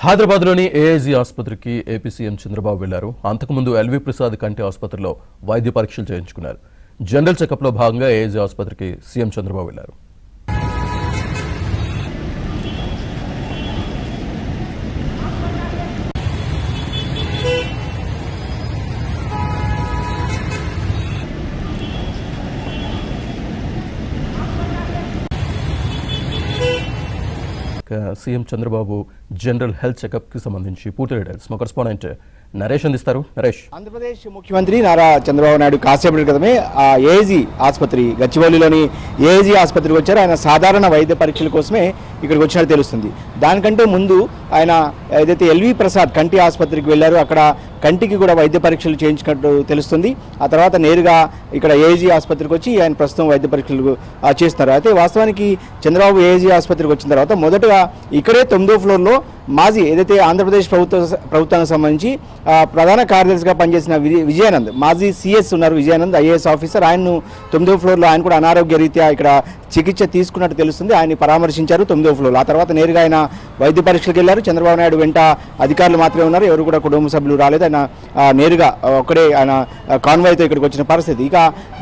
హైదరాబాద్లోని ఏఐజీ ఆసుపత్రికి AP CM Chandrababu వెళ్లారు. అంతకుముందు ఎల్వి ప్రసాద్ కంటి ఆసుపత్రిలో వైద్య పరీక్షలు చేయించుకున్నారు. జనరల్ చెకప్లో భాగంగా ఏఐజీ ఆసుపత్రికి సీఎం చంద్రబాబు వెళ్లారు. CM Chandrababu general health checkup కి సంబంధించి పూర్తి డీటెయిల్స్ మా కరెస్పాండెంట్ నరేష్ అందిస్తారు. నరేష్, ఆంధ్రప్రదేశ్ ముఖ్యమంత్రి నారా చంద్రబాబు నాయుడు కాసేపటి క్రితమే ఏఐజీ ఆసుపత్రి గచ్చిబౌలిలోని ఏఐజీ ఆసుపత్రికి వచ్చారు. ఆయన సాధారణ వైద్య పరీక్షల కోసమే ఇక్కడికి వచ్చినట్టు తెలుస్తుంది. దానికంటే ముందు ఆయన ఏదైతే ఎల్వి ప్రసాద్ కంటి ఆసుపత్రికి వెళ్ళారో అక్కడ కంటికి కూడా వైద్య పరీక్షలు చేయించినట్టు తెలుస్తుంది. ఆ తర్వాత నేరుగా ఇక్కడ ఏఐజీ ఆసుపత్రికి వచ్చి ఆయన ప్రస్తుతం వైద్య పరీక్షలు చేస్తున్నారు. అయితే వాస్తవానికి చంద్రబాబు ఏఐజీ ఆసుపత్రికి వచ్చిన తర్వాత మొదటగా ఇక్కడే 9వ ఫ్లోర్లో మాజీ ఏదైతే ఆంధ్రప్రదేశ్ ప్రభుత్వానికి సంబంధించి ప్రధాన కార్యదర్శిగా పనిచేసిన విజయానంద్, మాజీ సిఎస్ ఉన్నారు విజయానంద్, ఐఏఎస్ ఆఫీసర్, ఆయన్ను 9వ ఫ్లోర్లో ఆయన కూడా అనారోగ్య రీత్యా ఇక్కడ చికిత్స తీసుకున్నట్టు తెలుస్తుంది. ఆయన్ని పరామర్శించారు 9వ ఫ్లోర్లో. ఆ తర్వాత నేరుగా ఆయన వైద్య పరీక్షలకు వెళ్ళారు. చంద్రబాబు నాయుడు వెంట అధికారులు మాత్రమే ఉన్నారు, ఎవరు కూడా కుటుంబ సభ్యులు రాలేదు. ఆయన నేరుగా ఒక్కడే ఆయన కాన్వాయ్తో ఇక్కడికి వచ్చిన పరిస్థితి. ఇక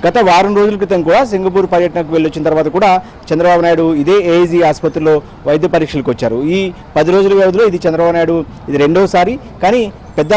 గత వారం రోజుల క్రితం కూడా సింగపూర్ పర్యటనకు వెళ్ళి వచ్చిన తర్వాత కూడా చంద్రబాబు నాయుడు ఇదే ఏఐజీ ఆసుపత్రిలో వైద్య పరీక్షలకు వచ్చారు. ఈ 10 రోజుల వ్యవధిలో ఇది చంద్రబాబు నాయుడు ఇది రెండోసారి. కానీ పెద్ద